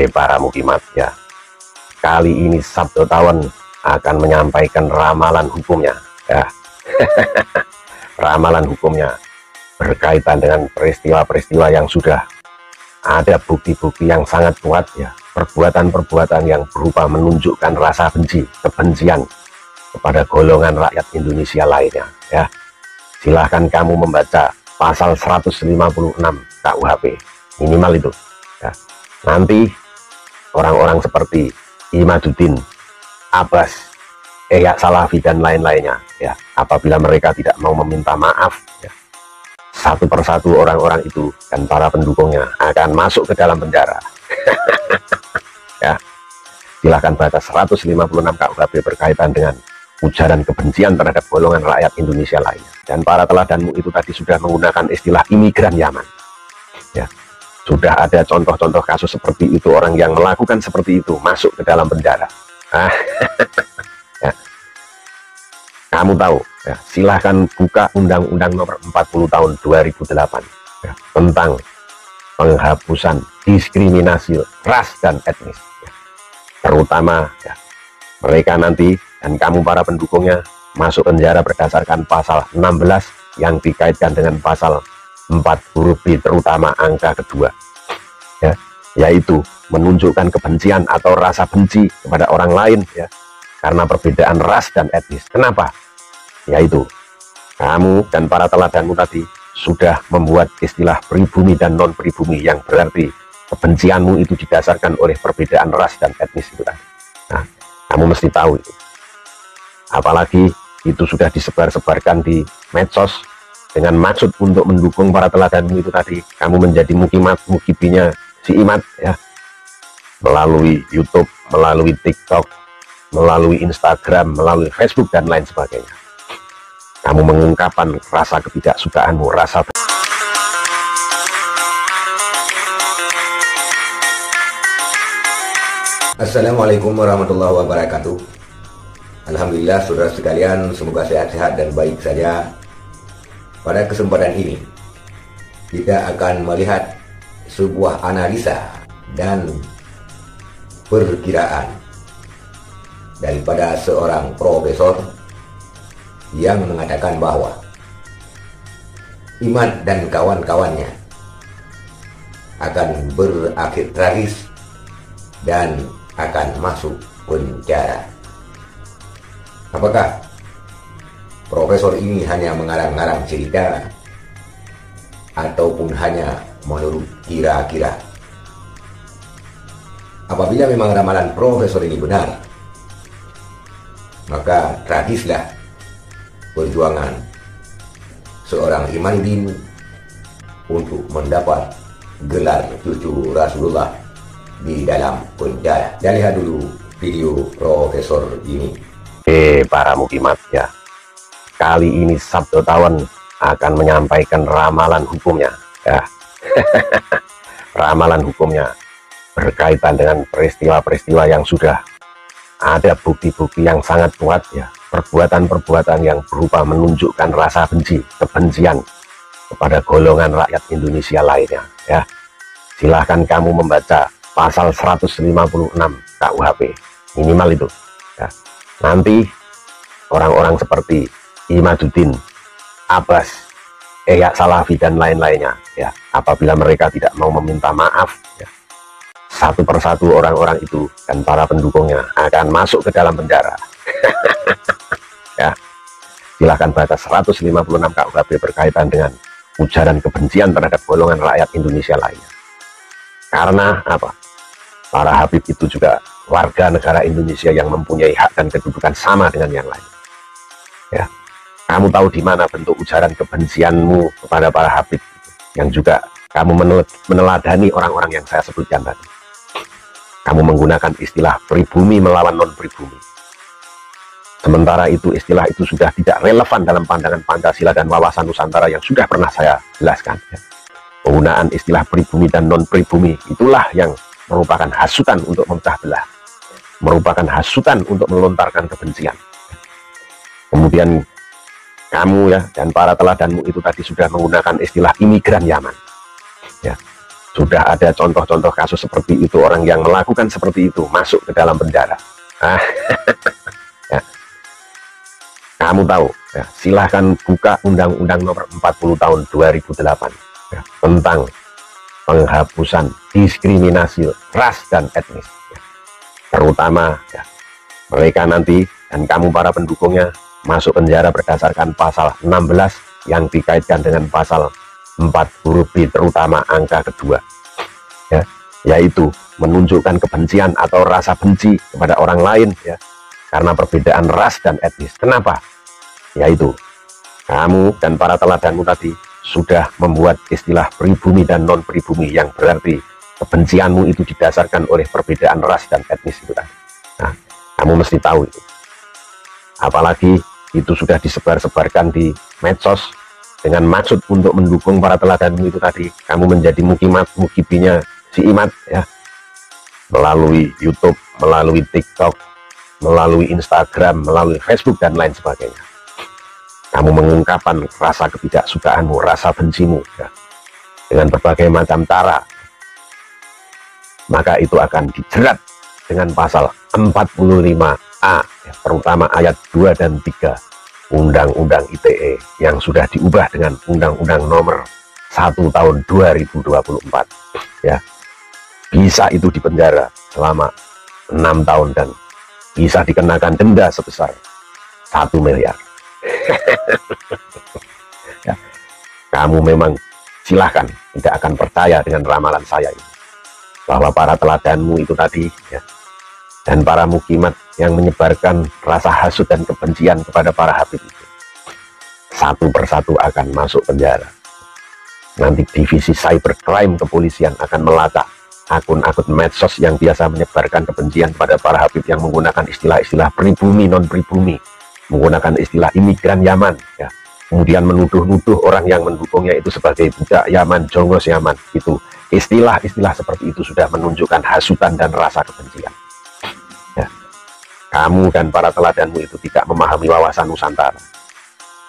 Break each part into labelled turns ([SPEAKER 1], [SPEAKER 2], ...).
[SPEAKER 1] Para mukimat ya, kali ini Sabdo Tawon akan menyampaikan ramalan hukumnya ya. Ramalan hukumnya berkaitan dengan peristiwa-peristiwa yang sudah ada bukti-bukti yang sangat kuat ya, perbuatan-perbuatan yang berupa menunjukkan rasa benci, kebencian kepada golongan rakyat Indonesia lainnya ya. Silahkan kamu membaca pasal 156 KUHP minimal itu ya. Nanti orang-orang seperti Imaduddin, Abbas, Ihya Salafi dan lain-lainnya ya, apabila mereka tidak mau meminta maaf ya, satu persatu orang-orang itu dan para pendukungnya akan masuk ke dalam penjara. Ya, silahkan baca 156 KUHP berkaitan dengan ujaran kebencian terhadap golongan rakyat Indonesia lainnya. Dan para teladanmu itu tadi sudah menggunakan istilah imigran Yaman ya. Sudah ada contoh-contoh kasus seperti itu, orang yang melakukan seperti itu masuk ke dalam penjara. Ya. Kamu tahu ya, silahkan buka Undang-Undang Nomor 40 tahun 2008 ya, tentang penghapusan diskriminasi ras dan etnis ya. Terutama ya, mereka nanti dan kamu para pendukungnya masuk penjara berdasarkan pasal 16 yang dikaitkan dengan pasal 4 huruf B, terutama angka kedua ya, yaitu menunjukkan kebencian atau rasa benci kepada orang lain ya, karena perbedaan ras dan etnis. Kenapa? Yaitu kamu dan para teladanmu tadi sudah membuat istilah pribumi dan non pribumi, yang berarti kebencianmu itu didasarkan oleh perbedaan ras dan etnis itu tadi. Nah, kamu mesti tahu itu. Apalagi itu sudah disebar-sebarkan di medsos dengan maksud untuk mendukung para teladanmu itu tadi. Kamu menjadi mukimat, mukibinya si Imat ya, melalui YouTube, melalui TikTok, melalui Instagram, melalui Facebook dan lain sebagainya. Kamu mengungkapkan rasa ketidaksukaanmu, rasa
[SPEAKER 2] Assalamualaikum warahmatullahi wabarakatuh. Alhamdulillah saudara sekalian, semoga sehat-sehat dan baik saja. Pada kesempatan ini kita akan melihat sebuah analisa dan perkiraan daripada seorang profesor yang mengatakan bahwa Imat dan kawan-kawannya akan berakhir tragis dan akan masuk penjara. Apakah profesor ini hanya mengarang-arang cerita ataupun hanya menurut kira-kira? Apabila memang ramalan profesor ini benar, maka tragislah perjuangan seorang Imaduddin untuk mendapat gelar cucu Rasulullah di dalam penjara. Dan lihat dulu video profesor ini.
[SPEAKER 1] Para mukimat ya, kali ini Sabdo Tawon akan menyampaikan ramalan hukumnya ya. Ramalan hukumnya berkaitan dengan peristiwa-peristiwa yang sudah ada bukti-bukti yang sangat kuat ya, perbuatan-perbuatan yang berupa menunjukkan rasa benci, kebencian kepada golongan rakyat Indonesia lainnya ya. Silahkan kamu membaca pasal 156 KUHP minimal itu ya. Nanti orang-orang seperti Imaduddin, Abbas, Ihya Salafi dan lain-lainnya ya, apabila mereka tidak mau meminta maaf ya, satu persatu orang-orang itu dan para pendukungnya akan masuk ke dalam penjara. Ya, silahkan baca 156 KUHP berkaitan dengan ujaran kebencian terhadap golongan rakyat Indonesia lainnya. Karena apa? Para Habib itu juga warga negara Indonesia yang mempunyai hak dan kedudukan sama dengan yang lain. Ya, kamu tahu di mana bentuk ujaran kebencianmu kepada para Habib, yang juga kamu meneladani orang-orang yang saya sebutkan tadi. Kamu menggunakan istilah pribumi melawan non pribumi. Sementara itu istilah itu sudah tidak relevan dalam pandangan Pancasila dan wawasan Nusantara yang sudah pernah saya jelaskan. Ya. Penggunaan istilah pribumi dan non pribumi itulah yang merupakan hasutan untuk memecah belah, merupakan hasutan untuk melontarkan kebencian. Kemudian kamu ya dan para teladanmu itu tadi sudah menggunakan istilah imigran Yaman ya, Sudah ada contoh-contoh kasus seperti itu, orang yang melakukan seperti itu masuk ke dalam penjara. Ya. Kamu tahu, ya, silahkan buka Undang-Undang Nomor 40 tahun 2008 ya, tentang penghapusan diskriminasi ras dan etnis. Ya. Terutama ya, mereka nanti dan kamu para pendukungnya masuk penjara berdasarkan pasal 16 yang dikaitkan dengan pasal 4 huruf B, terutama angka kedua, ya, yaitu menunjukkan kebencian atau rasa benci kepada orang lain ya, karena perbedaan ras dan etnis. Kenapa? Yaitu kamu dan para teladanmu tadi sudah membuat istilah pribumi dan non pribumi, yang berarti kebencianmu itu didasarkan oleh perbedaan ras dan etnis itu tadi. Nah, kamu mesti tahu itu. Apalagi itu sudah disebar-sebarkan di medsos dengan maksud untuk mendukung para teladanmu itu tadi. Kamu menjadi mukibinya si Imat ya, melalui YouTube, melalui TikTok, melalui Instagram, melalui Facebook dan lain sebagainya. Kamu mengungkapkan rasa ketidaksukaanmu, rasa bencimu ya, dengan berbagai macam cara, maka itu akan dijerat dengan pasal 45A ya, terutama ayat 2 dan 3 Undang-Undang ITE yang sudah diubah dengan Undang-Undang Nomor 1 tahun 2024 ya. Bisa itu dipenjara selama 6 tahun dan bisa dikenakan denda sebesar 1 miliar. Ya. Kamu memang silahkan tidak akan percaya dengan ramalan saya ini, bahwa para teladanmu itu tadi ya, dan para mukimat yang menyebarkan rasa hasut dan kebencian kepada para habib itu, satu persatu akan masuk penjara. Nanti divisi cybercrime kepolisian akan melacak akun-akun medsos yang biasa menyebarkan kebencian kepada para habib yang menggunakan istilah-istilah pribumi, non pribumi, menggunakan istilah imigran Yaman ya, kemudian menuduh-nuduh orang yang mendukungnya itu sebagai budak Yaman, jongos Yaman. Itu istilah-istilah seperti itu sudah menunjukkan hasutan dan rasa kebencian. Kamu dan para teladanmu itu tidak memahami wawasan Nusantara,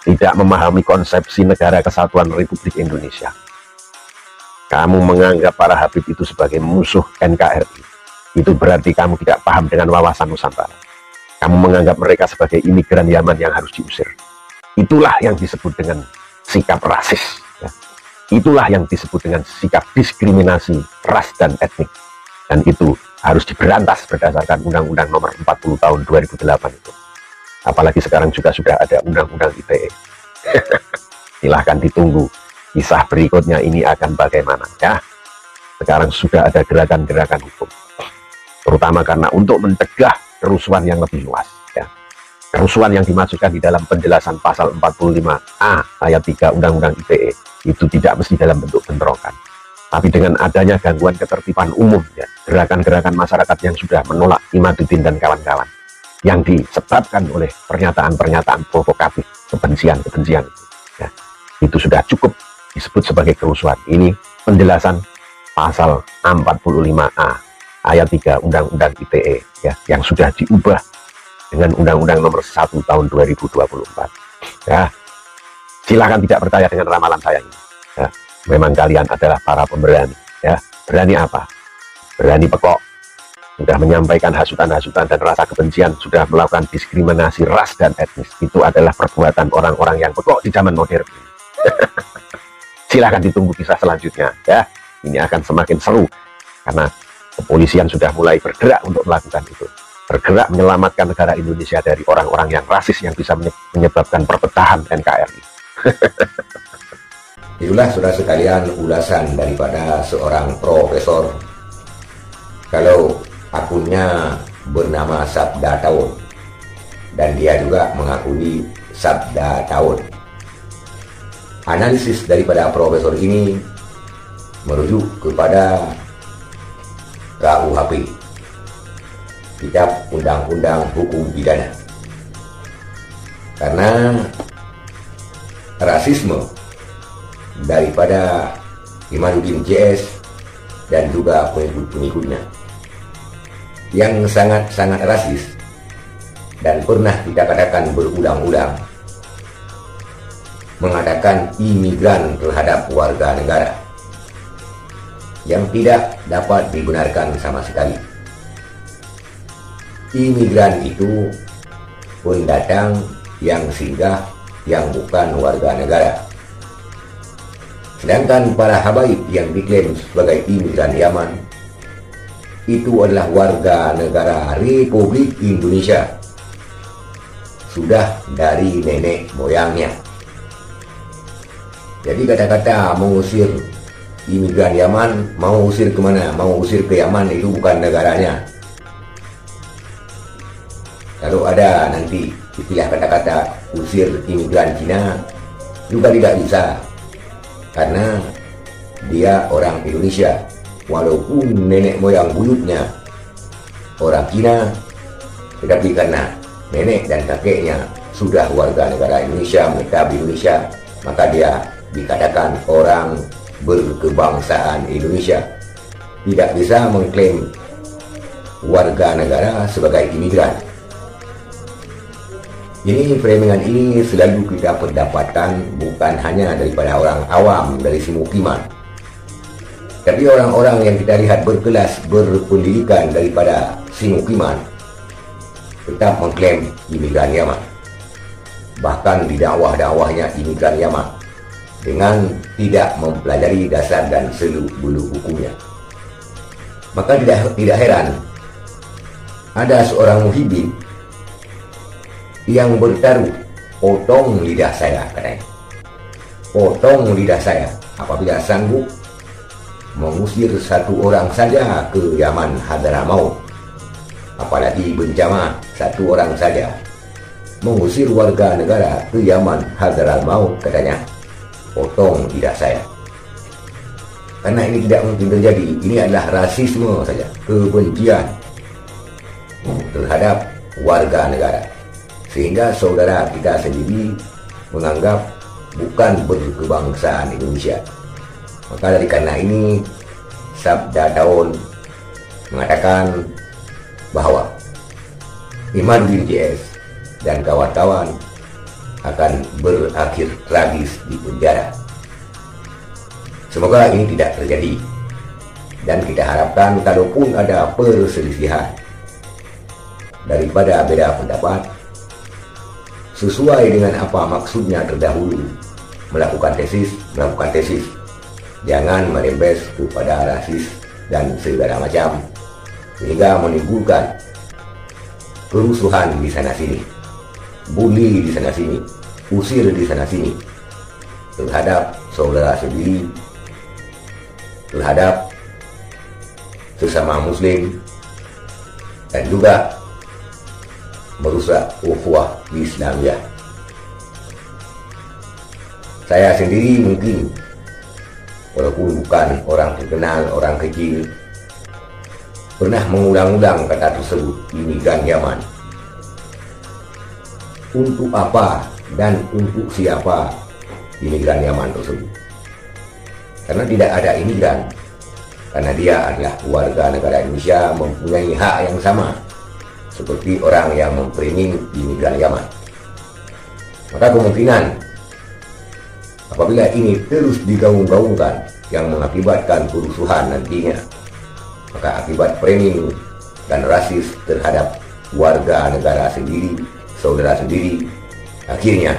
[SPEAKER 1] tidak memahami konsepsi Negara Kesatuan Republik Indonesia. Kamu menganggap para habib itu sebagai musuh NKRI. Itu berarti kamu tidak paham dengan wawasan Nusantara. Kamu menganggap mereka sebagai imigran Yaman yang harus diusir. Itulah yang disebut dengan sikap rasis ya. Itulah yang disebut dengan sikap diskriminasi ras dan etnik. Dan itu harus diberantas berdasarkan Undang-Undang Nomor 40 tahun 2008 itu. Apalagi sekarang juga sudah ada Undang-Undang ITE. Silahkan ditunggu kisah berikutnya ini akan bagaimana ya. Sekarang sudah ada gerakan-gerakan hukum, terutama karena untuk mencegah kerusuhan yang lebih luas ya. Kerusuhan yang dimasukkan di dalam penjelasan pasal 45A ayat 3 Undang-Undang ITE itu tidak mesti dalam bentuk bentrokan, tapi dengan adanya gangguan ketertiban umum ya, gerakan-gerakan masyarakat yang sudah menolak Imaduddin dan kawan-kawan, yang disebabkan oleh pernyataan-pernyataan provokatif, kebencian-kebencian ya, itu sudah cukup disebut sebagai kerusuhan. Ini penjelasan pasal 45A ayat 3 Undang-Undang ITE ya, yang sudah diubah dengan Undang-Undang Nomor 1 tahun 2024 ya. Silahkan tidak percaya dengan ramalan saya ini ya. Memang kalian adalah para pemberani ya. Berani apa? Berani pekok, sudah menyampaikan hasutan-hasutan dan rasa kebencian, sudah melakukan diskriminasi ras dan etnis. Itu adalah perbuatan orang-orang yang pekok di zaman modern. Silahkan ditunggu kisah selanjutnya ya. Ini akan semakin seru karena kepolisian sudah mulai bergerak untuk melakukan itu, bergerak menyelamatkan negara Indonesia dari orang-orang yang rasis yang bisa menyebabkan perpecahan NKRI.
[SPEAKER 2] Itulah saudara sekalian ulasan daripada seorang profesor. Kalau akunnya bernama Sabda Tahun, dan dia juga mengakui Sabda Tahun. Analisis daripada profesor ini merujuk kepada KUHP, Kitab Undang-Undang Hukum Pidana. Karena rasisme daripada Imaduddin JS dan juga pengikut-pengikutnya yang sangat-sangat rasis dan pernah kita katakan berulang-ulang mengatakan imigran terhadap warga negara, yang tidak dapat dibenarkan sama sekali. Imigran itu pendatang yang singgah yang bukan warga negara. Sedangkan para habaib yang diklaim sebagai imigran Yaman itu adalah warga negara Republik Indonesia sudah dari nenek moyangnya. Jadi kata-kata mengusir imigran Yaman, mau usir kemana? Mau usir ke Yaman, itu bukan negaranya. Kalau ada nanti istilah kata-kata usir imigran Cina, juga tidak bisa, karena dia orang Indonesia. Walaupun nenek moyang buyutnya orang Cina, tetapi karena nenek dan kakeknya sudah warga negara Indonesia, menetap di Indonesia, maka dia dikatakan orang berkebangsaan Indonesia. Tidak bisa mengklaim warga negara sebagai imigran. Ini framingan ini selalu kita pendapatkan bukan hanya daripada orang awam dari semukiman, tapi orang-orang yang kita lihat berkelas, berpendidikan daripada semukiman tetap mengklaim imigran Yaman. Bahkan di dakwah-dakwahnya imigran Yaman dengan tidak mempelajari dasar dan seluk-beluk hukumnya. Maka tidak heran ada seorang muhibin yang bertaruh, potong lidah saya, katanya. Potong lidah saya apabila sanggup mengusir satu orang saja ke Yaman Hadramaut, apalagi bencana satu orang saja mengusir warga negara ke Yaman Hadramaut, katanya. Potong lidah saya, karena ini tidak mungkin terjadi. Ini adalah rasisme saja, kebencian terhadap warga negara, sehingga saudara kita sendiri menganggap bukan berkebangsaan Indonesia. Maka dari karena ini Sabda Daun mengatakan bahwa Imaduddin JS dan kawan-kawan akan berakhir tragis di penjara. Semoga ini tidak terjadi, dan kita harapkan kalaupun ada perselisihan daripada beda pendapat, sesuai dengan apa maksudnya terdahulu, melakukan tesis. Jangan merembes kepada rasis dan segala macam, sehingga menimbulkan kerusuhan di sana sini, bully di sana sini, usir di sana sini terhadap saudara sendiri, terhadap sesama muslim, dan juga merusak ukhuwah Islamiyah. Saya sendiri mungkin walaupun bukan orang terkenal, orang kecil, pernah mengulang-ulang kata tersebut, imigran Yaman. Untuk apa dan untuk siapa imigran Yaman tersebut? Karena tidak ada imigran, karena dia adalah warga negara Indonesia, mempunyai hak yang sama seperti orang yang mempriming imigran Yaman. Maka kemungkinan apabila ini terus digaung-gaungkan yang mengakibatkan kerusuhan nantinya, maka akibat framing dan rasis terhadap warga negara sendiri, saudara sendiri, akhirnya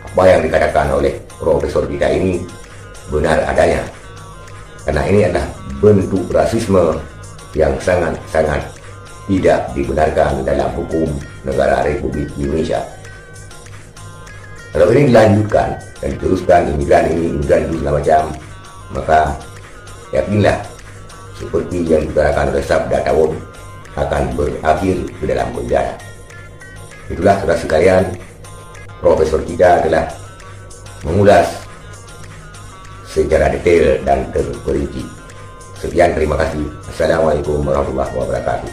[SPEAKER 2] apa yang dikatakan oleh profesor kita ini benar adanya. Karena ini adalah bentuk rasisme yang sangat-sangat tidak dibenarkan dalam hukum negara Republik Indonesia. Kalau ini dilanjutkan dan diteruskan, imigran itu segala macam, maka yakinlah seperti yang dikatakan oleh Sabda Daun akan berakhir ke dalam penjara. Itulah saudara sekalian, profesor kita telah mengulas secara detail dan terperinci. Sekian, terima kasih. Assalamualaikum warahmatullahi wabarakatuh.